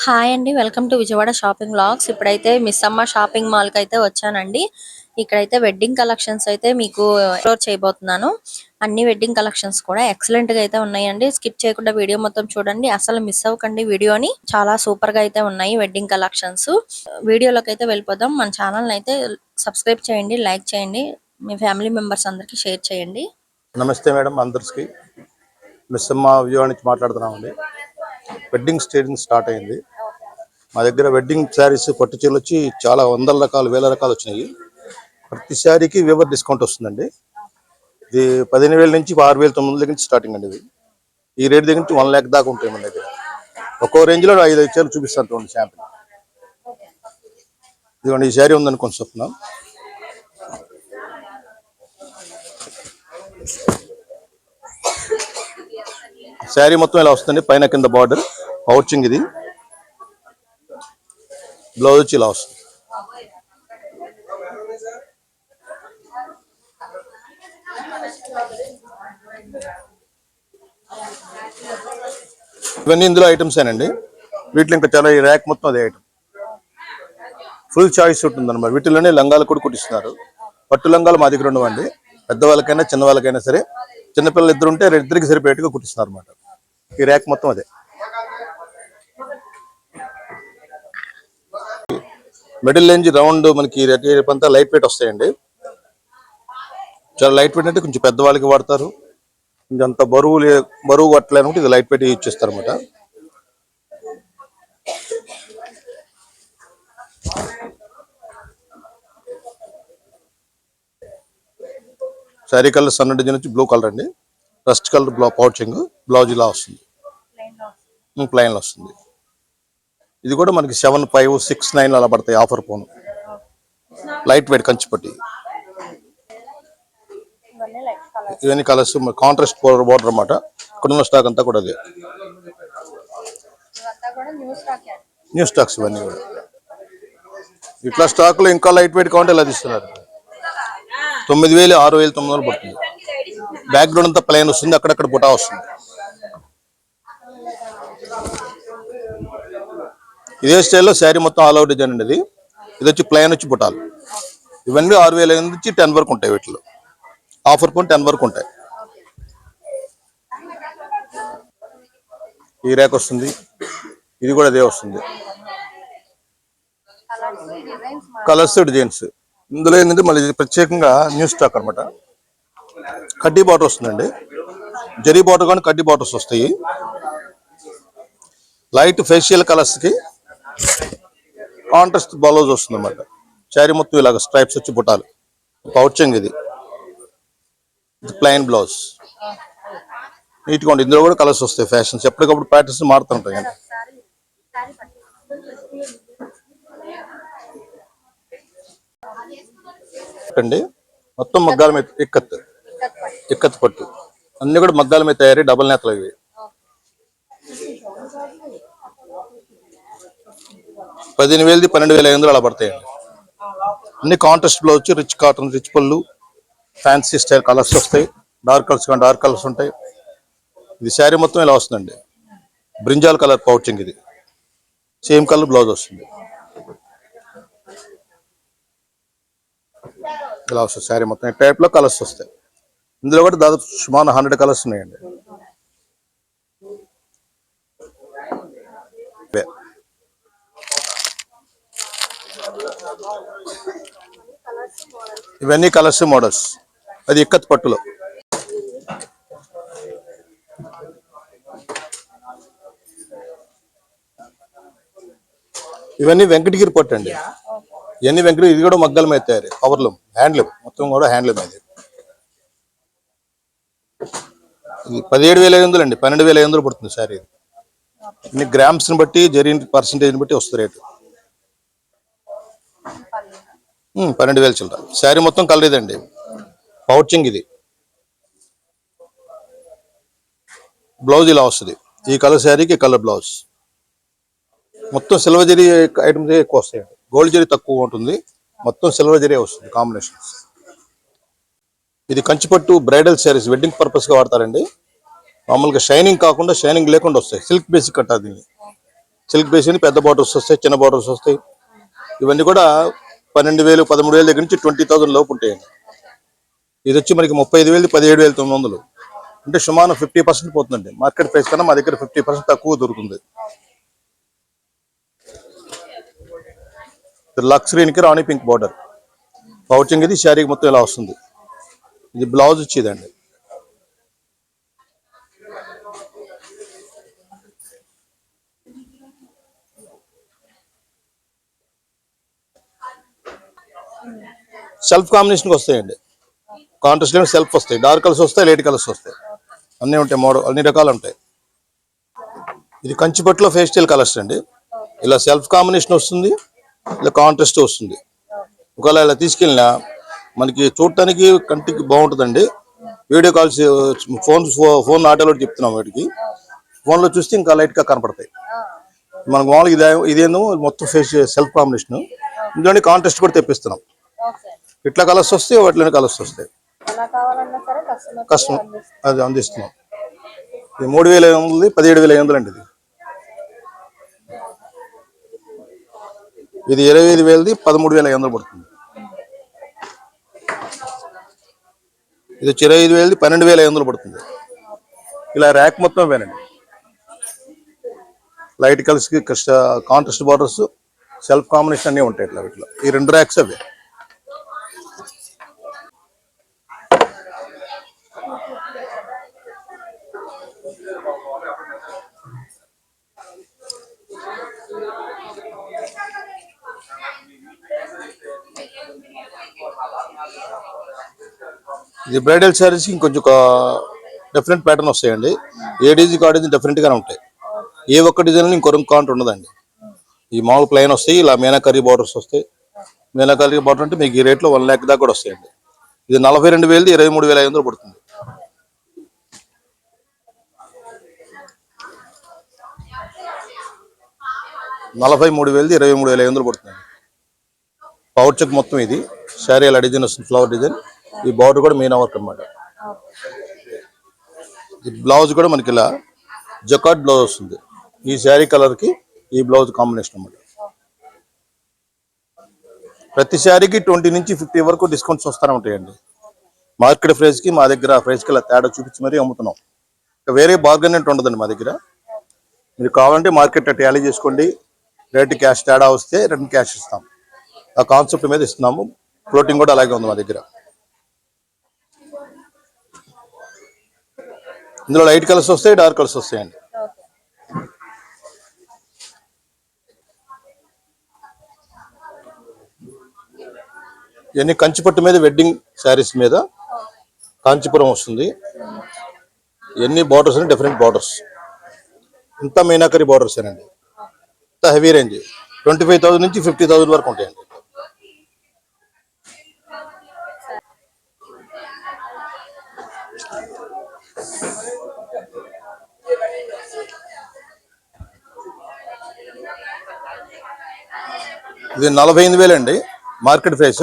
Hi అండి, welcome to Vijayawada shopping vlogs. ఇప్పుడైతే Missamma shopping mall కి అయితే వచ్చానండి. ఇక్కడైతే వెడ్డింగ్ కలెక్షన్స్ అయితే మీకు ఎక్స్ప్లోర్ చేయబోతున్నాను. అన్ని వెడ్డింగ్ కలెక్షన్స్ కూడా ఎక్సలెంట్ గా అయితే ఉన్నాయండి. స్కిప్ చేయకుండా వీడియో మొత్తం చూడండి, అసలు మిస్ అవ్వకండి వీడియోని. చాలా సూపర్ గా అయితే ఉన్నాయి వెడ్డింగ్ కలెక్షన్స్. వీడియోలోకి అయితే వెళ్ళిపోదాం. మన ఛానల్ అయితే సబ్స్క్రైబ్ చేయండి, లైక్ చేయండి, మీ ఫ్యామిలీ మెంబర్స్ అందరికి షేర్ చేయండి. నమస్తే మేడం, అందరికి మిస్సమ్మ విజయవాడ నుంచి మాట్లాడుతున్నామండి. వెడ్డింగ్ స్టేజింగ్ స్టార్ట్ అయింది. మా దగ్గర వెడ్డింగ్ శారీస్ పట్టు చీరలు వచ్చి చాలా వందల రకాలు వేల రకాలు వచ్చినాయి. ప్రతి శారీకి వేవర్ డిస్కౌంట్ వస్తుందండి. ఇది 15,000 నుంచి 6,900 దగ్గర నుంచి స్టార్టింగ్ అండి. ఇది ఈ రేట్ దగ్గర నుంచి 1 lakh దాకా ఉంటాయి మన దగ్గర. ఒక్కో రేంజ్లో 5 చీరలు చూపిస్తాను చూడండి శాంపిల్. ఇదిగోండి, ఈ శారీ ఉందనుకోండి చెప్తున్నాం. శారీ మొత్తం ఇలా వస్తుంది, పైన కింద బార్డర్ పౌచింగ్. ఇది బ్లౌజ్ వచ్చి ఇలా వస్తుంది. ఇవన్నీ ఇందులో ఐటమ్స్ ఏనండి. వీటిలో ఇంకా చాలా, ఈ ర్యాక్ మొత్తం అదే ఐటమ్. ఫుల్ చాయిస్ ఉంటుంది అనమాట. వీటిలోనే లంగాలు కూడా కుట్టిస్తున్నారు. పట్టు లంగాలు మా దగ్గర ఉండవండి. పెద్దవాళ్ళకైనా చిన్న వాళ్ళకైనా సరే, చిన్నపిల్లలు ఇద్దరు ఉంటే ఇద్దరికి సరిపోయేట్టుగా కుట్టిస్తున్నారు అనమాట. ఈ ర్యాక్ మొత్తం అదే. మిడిల్ రేంజ్ రౌండ్ మనకి అంతా లైట్ వెయిట్ వస్తాయండి. చాలా లైట్ వెయిట్ అంటే కొంచెం పెద్దవాళ్ళకి వాడతారు. కొంచెం అంత బరువు పట్టలేనుకుంటే ఇది లైట్ వెయిట్ యూజ్ చేస్తారు అనమాట. శారీ కలర్ సన్న డిజైన్ వచ్చి బ్లూ కలర్ అండి. రస్ట్ కలర్ పౌచింగ్, బ్లౌజ్ ఇలా వస్తుంది, ప్లైన్ వస్తుంది. ఇది కూడా మనకి 7,500, 6,900 అలా పడతాయి. ఆఫర్ పోను లైట్ వెయిట్ కంచిపట్టి. ఇవన్నీ కలర్స్ కాంట్రాస్ట్ బోర్డర్ అన్నమాట. ఇక్కడ ఉన్న స్టాక్ అంతా కూడా అదే, న్యూ స్టాక్స్ ఇవన్నీ కూడా. ఇట్లా స్టాక్ లో ఇంకా లైట్ వెయిట్ కావాలంటే ఇలా తీస్తున్నారు. 9,000, 6,900 పడుతుంది. బ్యాక్గ్రౌండ్ అంతా ప్లైన్ వస్తుంది, అక్కడక్కడ బుటా వస్తుంది. ఇదే స్టైల్లో శారీ మొత్తం ఆల్ అవుట్ డిజైన్ అండి. ఇది వచ్చి ప్లైన్ వచ్చి బుటాలు. ఇవన్నీ 6,000 నుంచి 10 వరకు ఉంటాయి. వీటిలో ఆఫర్ కొని 10 వరకు ఉంటాయి. ఈ ర్యాక్ వస్తుంది, ఇది కూడా అదే వస్తుంది. కలర్స్ డిజైన్స్ ఇందులో ఏంటంటే మళ్ళీ ప్రత్యేకంగా న్యూ స్టాక్ అనమాట. కడ్డీ బాటర్ వస్తుందండి. జరీ బాటర్ కానీ కడ్డీ బాటర్స్ వస్తాయి. లైట్ ఫేషియల్ కలర్స్ కి కాంట్రాస్ట్ బ్లౌజ్ వస్తుంది అన్నమాట. శారీ మొత్తం ఇలాగ స్ట్రైప్స్ వచ్చి బుట్టాలు, పౌచింగ్. ఇది ప్లెయిన్ బ్లౌజ్ నీట్గా ఉంటుంది. ఇందులో కూడా కలర్స్ వస్తాయి. ఫ్యాషన్స్ ఎప్పటికప్పుడు ప్యాటర్న్స్ మారుతుంటాయి అండి. అండి మొత్తం మగ్గాల మీద ఇక్కత్ పట్టు అన్ని కూడా మగ్గాల మీద తయారీ. డబల్ నేతలు ఇవి. $15,000, 12,500 అలా పడతాయండి. అన్ని కాంట్రాస్ట్ బ్లౌజ్ వచ్చి రిచ్ కాటన్, రిచ్ పళ్ళు, ఫ్యాన్సీ స్టైల్ కలర్స్ వస్తాయి. డార్క్ కలర్స్ కానీ డార్క్ కలర్స్ ఉంటాయి. ఇది శారీ మొత్తం ఇలా వస్తుందండి. Brinjal colour pouching. ఇది సేమ్ కలర్ బ్లౌజ్ వస్తుంది. ఇలా వస్తుంది శారీ మొత్తం. ఈ టైప్ లో కలర్స్ వస్తాయి. ఇందులో కూడా దాదాపు సుమారు 100 కలర్స్ ఉన్నాయండి. ఇవన్నీ కలర్స్ మోడల్స్. అది ఇక్కత్ పట్టులో. ఇవన్నీ వెంకటగిరి పట్టు అండి. ఇవన్నీ వెంకటగిరి. ఇది కూడా మగ్గల మీద తయారు. పవర్లూమ్, హ్యాండ్లూమ్, మొత్తం కూడా హ్యాండ్లూమ్. అది 17,500 అండి. 12,500 పడుతుంది శారీ. ఇన్ని గ్రామ్స్ ని బట్టి, జరీ పర్సంటేజ్ బట్టి వస్తుంది రేటు. 12,000 చిల్లర. శారీ మొత్తం కలర్ ఇదండి, పౌచింగ్. ఇది బ్లౌజ్ ఇలా వస్తుంది. ఈ కలర్ శారీకి కలర్ బ్లౌజ్. మొత్తం సిల్వర్ జరీ ఐటమ్స్ ఎక్కువ వస్తాయండి. గోల్డ్ జరీ తక్కువ ఉంటుంది. మొత్తం సిల్వర్ జరీ వస్తుంది కాంబినేషన్స్. ఇది కంచిపట్టు బ్రైడల్ శారీస్ వెడ్డింగ్ పర్పస్ గా వాడతారండి. మామూలుగా షైనింగ్ కాకుండా, షైనింగ్ లేకుండా వస్తాయి. సిల్క్ బేసిక్ కట్టారు దీన్ని. సిల్క్ బేస్ అని పెద్ద బార్డర్స్ వస్తాయి, చిన్న బార్డర్స్ వస్తాయి. ఇవన్నీ కూడా 12,000 13,000 దగ్గర నుంచి 20,000 లోపు ఉంటాయండి. ఇది వచ్చి మనకి 35,000 17,900 అంటే సుమారు 50% పోతుందండి. మార్కెట్ ప్రైస్ కన్నా మా దగ్గర 50% తక్కువ దొరుకుతుంది. లక్స్ గ్రీన్ కి రాణి పింక్ బార్డర్ పౌచింగ్, ఇది శారీ మొత్తం ఇలా వస్తుంది. ఇది బ్లౌజ్ వచ్చేదండి. సెల్ఫ్ కాంబినేషన్కి వస్తాయండి. కాంట్రాస్ట్ లో సెల్ఫ్ వస్తాయి, డార్క్ కలర్స్ వస్తాయి, లైట్ కలర్స్ వస్తాయి, అన్నీ ఉంటాయి. మోడల్ అన్ని రకాలు ఉంటాయి. ఇది కంచిపట్టులో ఫేస్టల్ కలర్స్ అండి. ఇలా సెల్ఫ్ కాంబినేషన్ వస్తుంది, ఇలా కాంట్రాస్ట్ వస్తుంది. ఒకవేళ ఇలా తీసుకెళ్ళినా మనకి చూడటానికి కంటికి బాగుంటుందండి. వీడియో కాల్స్, ఫోన్ ఆటోలో చెప్తున్నాం. వాటికి ఫోన్లో చూస్తే ఇంకా లైట్గా కనపడతాయి. మనకు మామూలుగా ఇదేమో మొత్తం ఫేస్ సెల్ఫ్ కాంబినేషన్, ఇందులోనే కాంట్రాస్ట్ కూడా తెప్పిస్తున్నాం. ఇట్లా కలర్స్ వస్తాయి, వాటిలోనే కలర్స్ వస్తాయి. కస్టమర్ అది అందిస్తున్నాం. ఇది 3,500, 17,500 అండి. ఇది 25,000, 13,500 పడుతుంది. ఇది 25,000, 12,500 పడుతుంది. ఇలా ర్యాక్ మొత్తం వేనండి. లైట్ కలర్స్ కి కాంట్రాస్ట్ బార్డర్స్, సెల్ఫ్ కాంబినేషన్ అన్నీ ఉంటాయి. ఇట్లా వీటిలో ఈ 2 ర్యాక్స్ అవి. ఇది బ్రైడల్ శారీస్ ఇంకొంచెం డిఫరెంట్ ప్యాటర్న్ వస్తాయండి. ఏ డిజైన్ కాడేది డిఫరెంట్ గానే ఉంటాయి. ఏ ఒక్క డిజైన్ ఇంకో రంగు కాంట్ ఉండదండి. ఈ మామూలు ప్లెయిన్ వస్తాయి, ఇలా మీనాకరీ బార్డర్స్ వస్తాయి. మీనాకరీ బార్డర్ అంటే మీకు ఈ రేట్లో 1 lakh దాకా కూడా వస్తాయండి. ఇది 42,000, 23,500 పడుతుంది. $43,000, 23,500 పడుతుంది. పౌచ్ మొత్తం ఇది శారీ అలా డిజైన్ వస్తుంది, ఫ్లవర్ డిజైన్. ఈ బార్డర్ కూడా మీనా వర్క్ అనమాట. ఈ బ్లౌజ్ కూడా మనకి ఇలా జకాట్ బ్లౌజ్ వస్తుంది. ఈ శారీ కలర్ కి ఈ బ్లౌజ్ కాంబినేషన్ అన్నమాట. ప్రతి శారీకి 20 నుంచి 50 వరకు డిస్కౌంట్స్ వస్తూనే ఉంటాయండి. మార్కెట్ ప్రైస్ కి మా దగ్గర ప్రైస్ కి ఇలా తేడా చూపించి మరీ అమ్ముతున్నాం. వేరే బార్గెన్ అంటే ఉండదండి మా దగ్గర. మీరు కావాలంటే మార్కెట్ టాలీ చేసుకోండి. రేట్ క్యాష్ తేడా వస్తే రిటర్న్ క్యాష్ ఇస్తాం. ఆ కాన్సెప్ట్ మీద ఇస్తున్నాము. ఫ్లోటింగ్ కూడా అలాగే ఉంది మా దగ్గర. ఇందులో లైట్ కలర్స్ వస్తాయి, డార్క్ కలర్స్ వస్తాయండి. ఇవన్నీ కంచిపట్టు మీద వెడ్డింగ్ శారీస్ మీద కాంచీపురం వస్తుంది. ఇవన్నీ బార్డర్స్ అని డిఫరెంట్ బార్డర్స్. ఇంత మీనాకరీ బార్డర్స్ ఏనండి. ఇంత హెవీ రేంజ్ 25,000 నుంచి 50,000 వరకు ఉంటాయండి. ఇది 48,000 అండి. మార్కెట్ ప్రైస్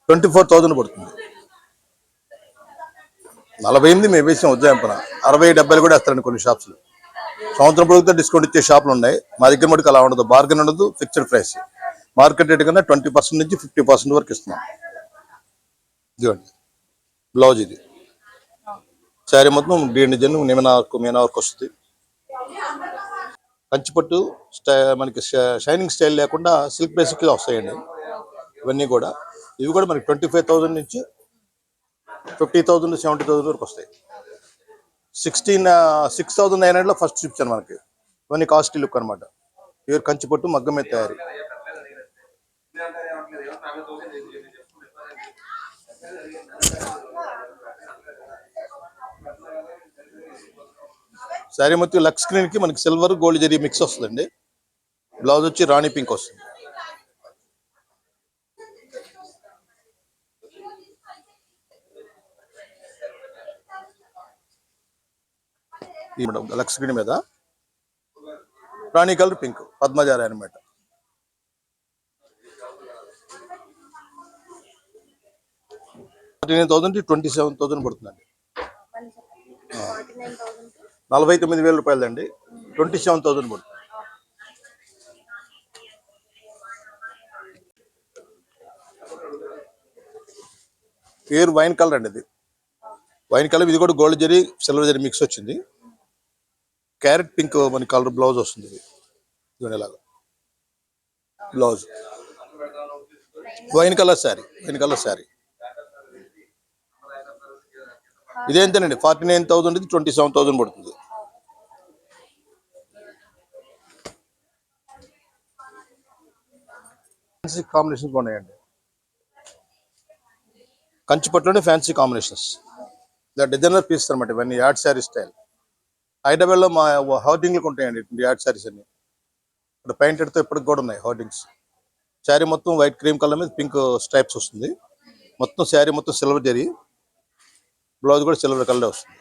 24,000 పడుతుంది. 48 మేము వేసాం ఉజ్జాయింపున. 60-70 కూడా వేస్తారండి కొన్ని షాప్స్. సంవత్సరం పొడిగితే డిస్కౌంట్ ఇచ్చే షాపులు ఉన్నాయి. మా దగ్గర మటుకు అలా ఉండదు. బార్గెన్ ఉండదు, ఫిక్స్డ్ ప్రైస్. మార్కెట్ రేట్ కన్నా 20% నుంచి 50% వరకు ఇస్తున్నాం. ఇదిగోండి బ్లౌజ్. ఇది శారీ మొత్తం డిజైన్ మీనా వర్క్ వస్తుంది. కంచిపట్టు మనకి షైనింగ్ స్టైల్ లేకుండా సిల్క్ బేసిక్ వస్తాయండి ఇవన్నీ కూడా. ఇవి కూడా మనకి 25,000 నుంచి 50,000, 70,000 వరకు వస్తాయి. 6,900 ఫస్ట్ చూపించాను మనకి. ఇవన్నీ కాస్ట్లీ లుక్ అనమాట. ప్యూర్ కంచిపట్టు మగ్గం మీద తయారీ. శారీ మొత్తం లక్స్ స్క్రీన్ కి మనకి సిల్వర్ గోల్డ్ జరీ మిక్స్ వస్తుందండి. బ్లౌజ్ వచ్చి రాణి పింక్ వస్తుంది. లక్స్ స్క్రీన్ మీద రాణి కలర్ పింక్ పద్మజారి అనమాట. $49,000 to 27,000 పడుతుందండి. 49,000 రూపాయలండి. 27,000 పడుతుంది. ప్యూర్ వైన్ కలర్ అండి ఇది. వైన్ కలర్, ఇది కూడా gold zari silver zari mix వచ్చింది. క్యారెట్ పింక్ మన కలర్ బ్లౌజ్ వస్తుంది. ఇది ఇదిగోండి ఇలాగా బ్లౌజ్. వైన్ కలర్ శారీ ఇదేంతేనండి 49,000, ఇది 27,000 పడుతుంది. ఫ్యాన్సీ కాంబినేషన్స్ ఉన్నాయండి. కంచిపట్టులోనే ఫ్యాన్సీ కాంబినేషన్స్. ఇలా డిజైనర్ పీస్ అనమాట ఇవన్నీ. Add sari style. హైదరాబాద్లో మా హోర్డింగ్లకు ఉంటాయండి యాడ్ శారీస్ అన్ని. ఇక్కడ పెయింటెడ్తో ఇప్పటికి కూడా ఉన్నాయి హోర్డింగ్స్. శారీ మొత్తం వైట్ క్రీమ్ కలర్ మీద పింక్ స్ట్రైప్స్ వస్తుంది. మొత్తం శారీ మొత్తం సిల్వర్ జరీ, బ్లౌజ్ కూడా సిల్వర్ కలర్ వస్తుంది.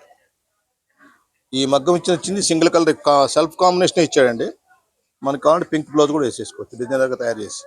ఈ మగ్గం ఇచ్చింది సింగిల్ కలర్ సెల్ఫ్ కాంబినేషన్ ఇచ్చాడండి. మనకు కావాలంటే పింక్ బ్లౌజ్ కూడా వేసేసుకోవచ్చు డిజైనర్గా తయారు చేసి.